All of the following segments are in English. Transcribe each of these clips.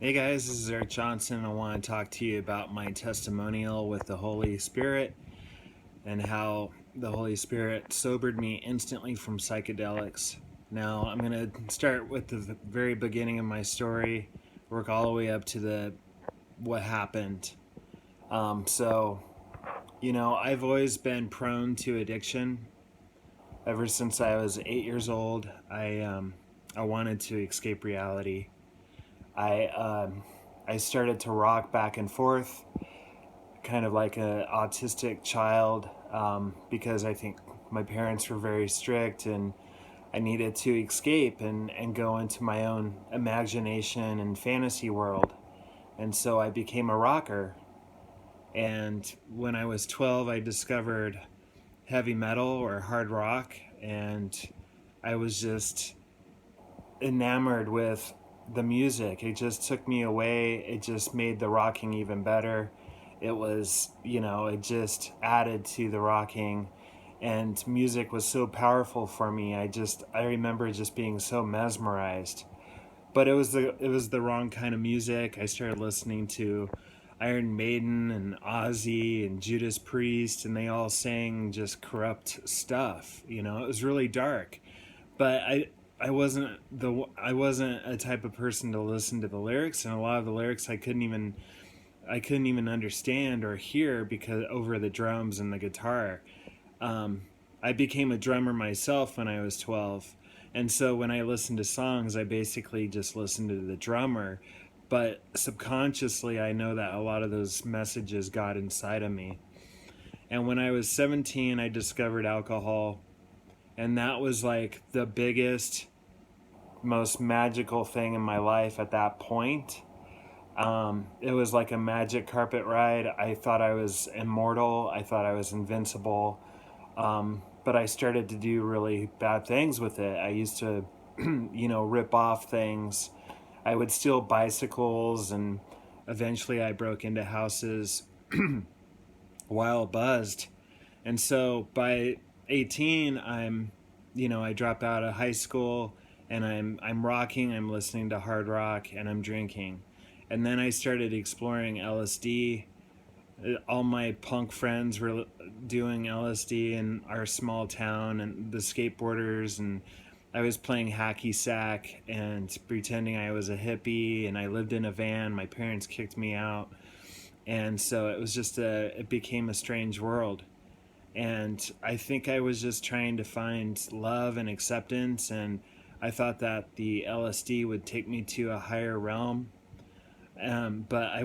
Hey guys, this is Eric Johnson. I want to talk to you about my testimonial with the Holy Spirit and how the Holy Spirit sobered me instantly from psychedelics. Now, I'm going to start with the very beginning of my story, work all the way up to the what happened. So, I've always been prone to addiction. Ever since I was 8 years old, I wanted to escape reality. I I started to rock back and forth, kind of like an autistic child, because I think my parents were very strict, and I needed to escape and go into my own imagination and fantasy world. And so I became a rocker. And when I was 12, I discovered heavy metal or hard rock, and I was just enamored with the music. It just took me away. It just made the rocking even better. It was, it just added to the rocking. And music was so powerful for me. I remember just being so mesmerized. But it was the wrong kind of music. I started listening to Iron Maiden and Ozzy and Judas Priest, and they all sang just corrupt stuff. It was really dark. But I wasn't a type of person to listen to the lyrics, and a lot of the lyrics I couldn't even understand or hear because over the drums and the guitar. Um, I became a drummer myself when I was 12, and so when I listened to songs, I basically just listened to the drummer. But subconsciously, I know that a lot of those messages got inside of me. And when I was 17, I discovered alcohol, and that was like the biggest, most magical thing in my life at that point. It was like a magic carpet ride. I thought I was immortal. I thought I was invincible. But I started to do really bad things with it. I used to, rip off things. I would steal bicycles, and eventually I broke into houses while buzzed. And so by 18, I drop out of high school, and I'm rocking, I'm listening to hard rock, and I'm drinking. And then I started exploring LSD. All my punk friends were doing LSD in our small town, and the skateboarders, and I was playing hacky sack and pretending I was a hippie, and I lived in a van. My parents kicked me out, and so it became a strange world. And I think I was just trying to find love and acceptance, and I thought that the LSD would take me to a higher realm. But I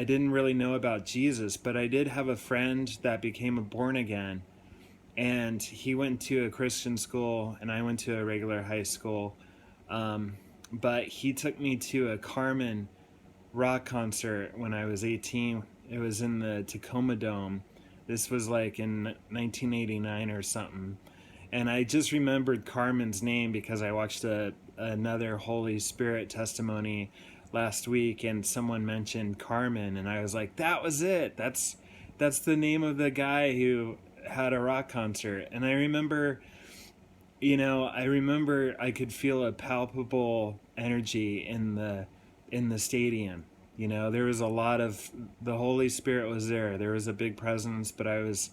didn't really know about Jesus, but I did have a friend that became a born again, and he went to a Christian school, and I went to a regular high school. Um, but he took me to a Carmen rock concert when I was 18. It was in the Tacoma Dome. This was like in 1989 or something. And I just remembered Carmen's name because I watched another Holy Spirit testimony last week, and someone mentioned Carmen, and I was like, that was it. That's the name of the guy who had a rock concert. And I remember I could feel a palpable energy in the stadium. There was a lot of the Holy Spirit was there. There was a big presence, but I was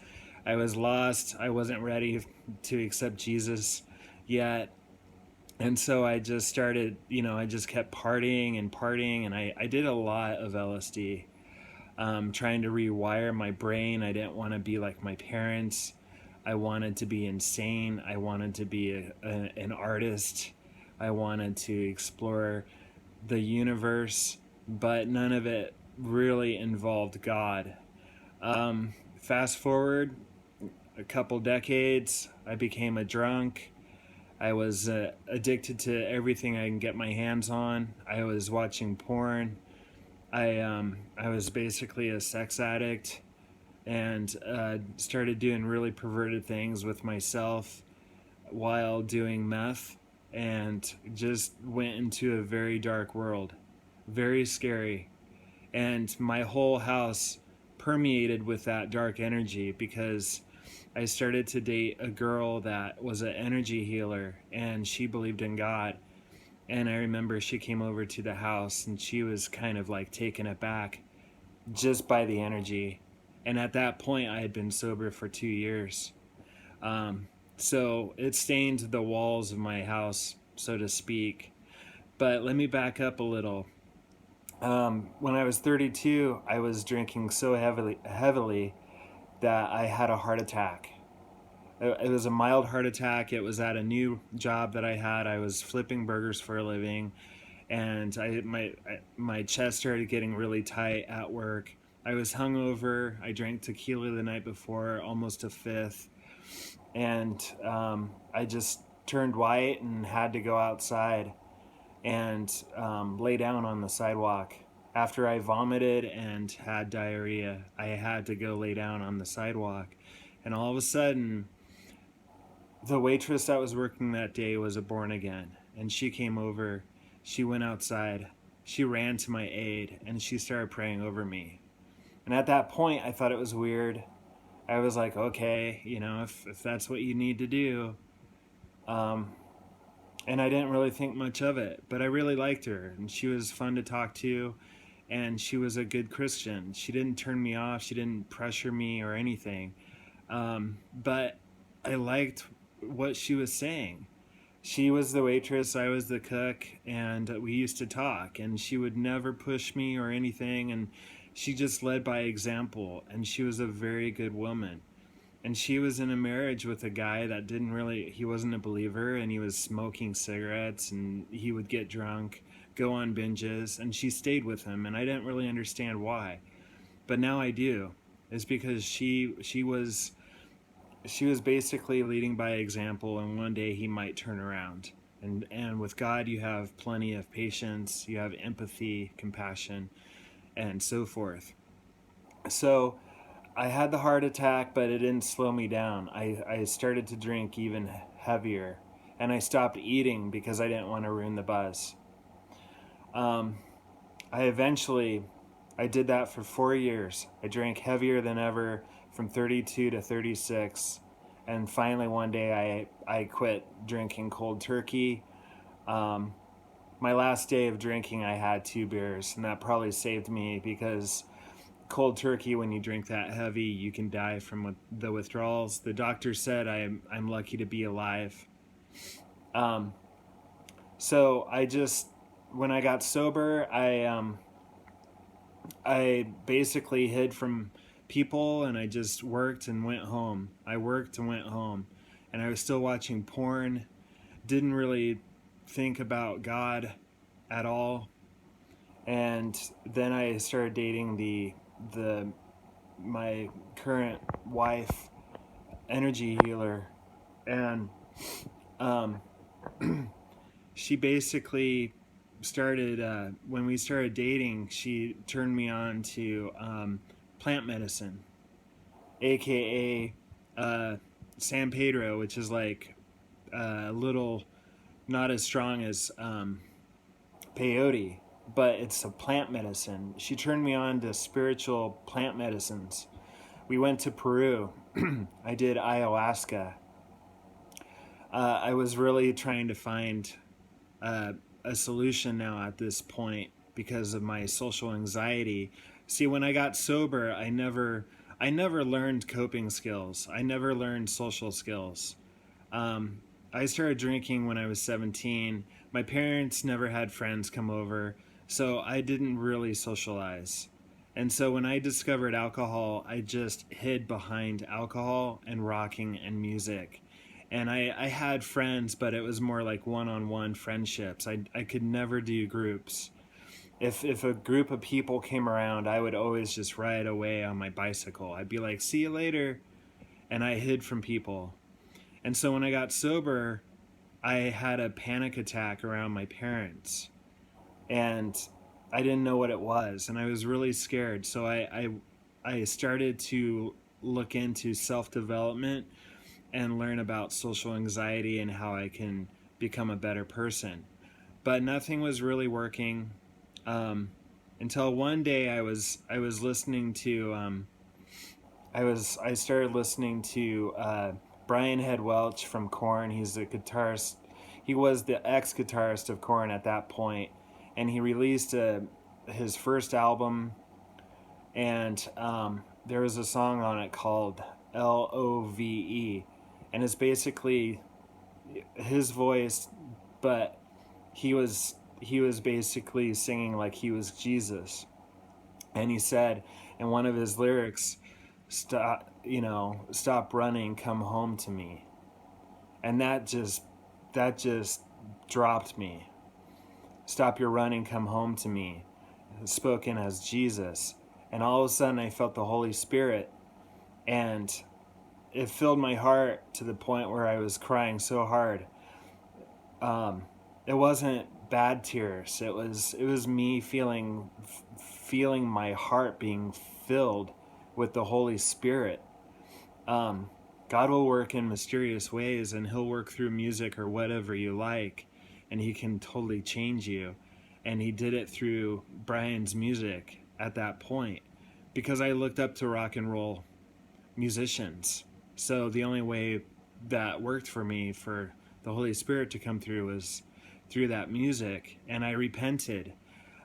lost. I wasn't ready to accept Jesus yet. And so I just started, I just kept partying and partying, and I did a lot of LSD, trying to rewire my brain. I didn't want to be like my parents. I wanted to be insane. I wanted to be an artist. I wanted to explore the universe, but none of it really involved God. Fast forward a couple decades, I became a drunk. I was addicted to everything I can get my hands on. I was watching porn. I was basically a sex addict, and started doing really perverted things with myself while doing meth, and just went into a very dark world, very scary. And my whole house permeated with that dark energy because I started to date a girl that was an energy healer, and she believed in God. And I remember she came over to the house and she was kind of like taken aback just by the energy. And at that point, I had been sober for 2 years. Um, so it stained the walls of my house, so to speak. But let me back up a little. When I was 32, I was drinking so heavily that I had a heart attack. It was a mild heart attack. It was at a new job that I had. I was flipping burgers for a living, and my chest started getting really tight at work. I was hungover. I drank tequila the night before, almost a fifth, and I just turned white and had to go outside and lay down on the sidewalk. After I vomited and had diarrhea, I had to go lay down on the sidewalk. And all of a sudden, the waitress that was working that day was a born again. And she came over, she went outside, she ran to my aid, and she started praying over me. And at that point, I thought it was weird. I was like, okay, if that's what you need to do. Um, and I didn't really think much of it, but I really liked her, and she was fun to talk to, and she was a good Christian. She didn't turn me off, she didn't pressure me or anything, but I liked what she was saying. She was the waitress, I was the cook, and we used to talk, and she would never push me or anything, and she just led by example, and she was a very good woman. And she was in a marriage with a guy that he wasn't a believer, and he was smoking cigarettes, and he would get drunk, go on binges, and she stayed with him, and I didn't really understand why. But now I do. It's because she was basically leading by example, and one day he might turn around. And with God you have plenty of patience, you have empathy, compassion, and so forth. So I had the heart attack, but it didn't slow me down. I started to drink even heavier, and I stopped eating because I didn't want to ruin the buzz. Um, I did that for 4 years. I drank heavier than ever from 32 to 36, and finally one day I quit drinking cold turkey. Um, my last day of drinking, I had 2 beers, and that probably saved me because cold turkey, when you drink that heavy, you can die from the withdrawals. The doctor said I'm lucky to be alive. Um, so when I got sober, I basically hid from people, and I just worked and went home. I worked and went home, and I was still watching porn. Didn't really think about God at all. And then I started dating the my current wife, energy healer, and um, she basically started when we started dating. She turned me on to plant medicine, aka San Pedro, which is like a little not as strong as peyote, but it's a plant medicine. She turned me on to spiritual plant medicines. We went to Peru. I did ayahuasca. I was really trying to find uh, a solution now at this point because of my social anxiety. See, when I got sober, I never learned coping skills. I never learned social skills. Um, I started drinking when I was 17. My parents never had friends come over, so I didn't really socialize. And so when I discovered alcohol, I just hid behind alcohol and rocking and music. And I had friends, but it was more like one-on-one friendships. I could never do groups. If a group of people came around, I would always just ride away on my bicycle. I'd be like, see you later. And I hid from people. And so when I got sober, I had a panic attack around my parents. And I didn't know what it was. And I was really scared. So I started to look into self-development and learn about social anxiety and how I can become a better person. But nothing was really working um, until one day I was listening to I started listening to Brian Head Welch from Korn. He's a guitarist. he was the ex-guitarist of Korn at that point, and he released his first album, and there was a song on it called Love, and it's basically his voice, but he was basically singing like he was Jesus. And he said in one of his lyrics, stop running, come home to me. And that just dropped me. Stop your running, come home to me, spoken as Jesus. And all of a sudden I felt the Holy Spirit, and it filled my heart to the point where I was crying so hard. It wasn't bad tears. It was me feeling my heart being filled with the Holy Spirit. God will work in mysterious ways, and he'll work through music or whatever you like, and he can totally change you. And he did it through Brian's music at that point, because I looked up to rock and roll musicians. So the only way that worked for me for the Holy Spirit to come through was through that music. And I repented.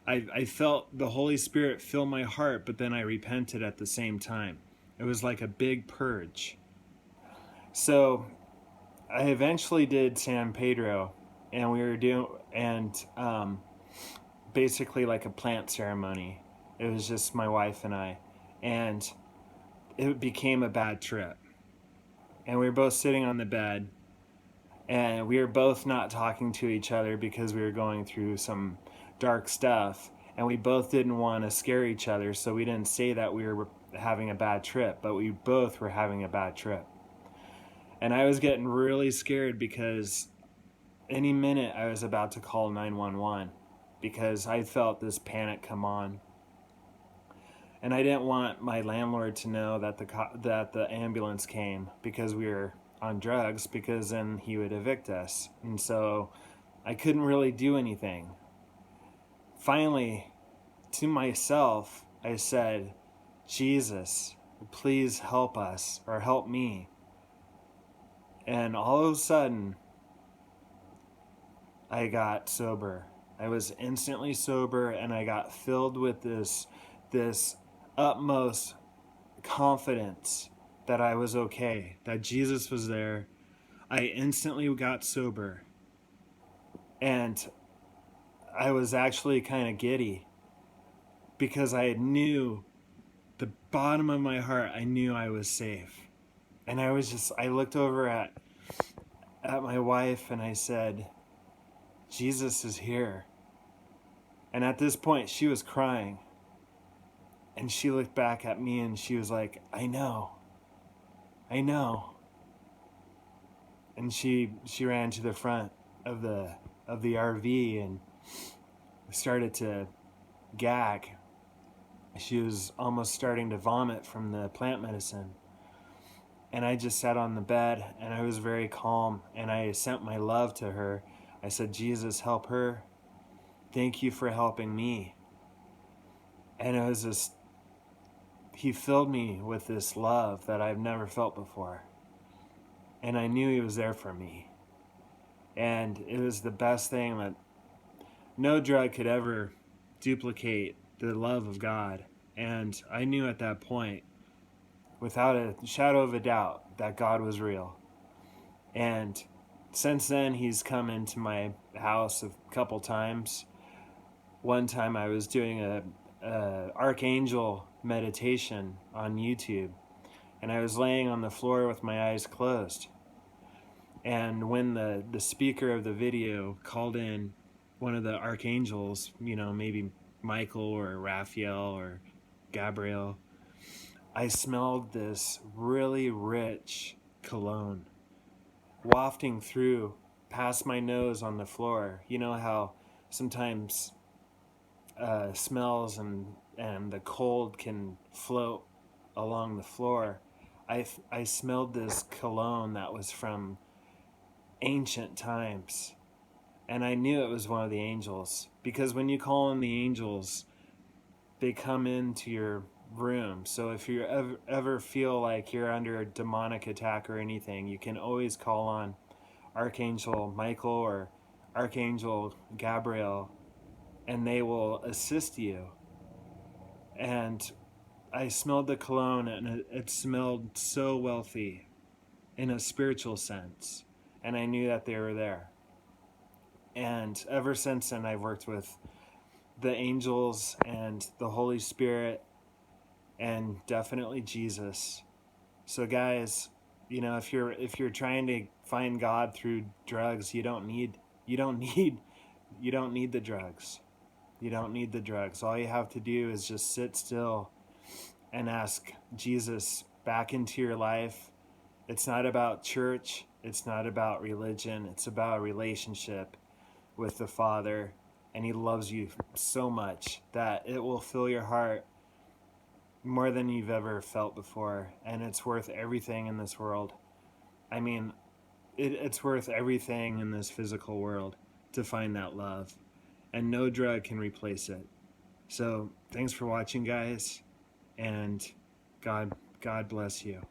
I felt the Holy Spirit fill my heart, but then I repented at the same time. It was like a big purge. So I eventually did San Pedro, and we were doing, and basically like a plant ceremony. It was just my wife and I, and it became a bad trip. And we were both sitting on the bed, and we were both not talking to each other because we were going through some dark stuff, and we both didn't want to scare each other, so we didn't say that we were having a bad trip, but we both were having a bad trip. And I was getting really scared because any minute I was about to call 911 because I felt this panic come on. And I didn't want my landlord to know that the ambulance came because we were on drugs, because then he would evict us. And so I couldn't really do anything. Finally, to myself, I said, Jesus, please help us, or help me. And all of a sudden, I got sober. I was instantly sober, and I got filled with this utmost confidence that I was okay, that Jesus was there. I instantly got sober. And I was actually kind of giddy because I knew the bottom of my heart, I knew I was safe. And I looked over at my wife and I said, Jesus is here. And at this point, she was crying. And she looked back at me and she was like, I know. And she ran to the front of the RV and started to gag. She was almost starting to vomit from the plant medicine. And I just sat on the bed and I was very calm, and I sent my love to her. I said, Jesus, help her. Thank you for helping me. And it was this, he filled me with this love that I've never felt before. And I knew he was there for me. And it was the best thing that no drug could ever duplicate the love of God. And I knew at that point, without a shadow of a doubt, that God was real. And since then, he's come into my house a couple times. One time I was doing a archangel meditation on YouTube, and I was laying on the floor with my eyes closed. And when the speaker of the video called in one of the archangels, maybe Michael or Raphael or Gabriel, I smelled this really rich cologne wafting through past my nose on the floor. You know how sometimes smells and the cold can float along the floor. I smelled this cologne that was from ancient times, and I knew it was one of the angels, because when you call on the angels, they come into your room. So if you ever feel like you're under a demonic attack or anything, you can always call on Archangel Michael or Archangel Gabriel, and they will assist you. And I smelled the cologne, and it smelled so wealthy in a spiritual sense. And I knew that they were there. And ever since then, I've worked with the angels and the Holy Spirit and definitely Jesus. So guys, if you're trying to find God through drugs, you don't need you don't need the drugs. You don't need the drugs. All you have to do is just sit still and ask Jesus back into your life. It's not about church, it's not about religion, it's about a relationship with the Father, and he loves you so much that it will fill your heart more than you've ever felt before, and it's worth everything in this world. I mean, it's worth everything in this physical world to find that love, and no drug can replace it. So thanks for watching, guys, and God bless you.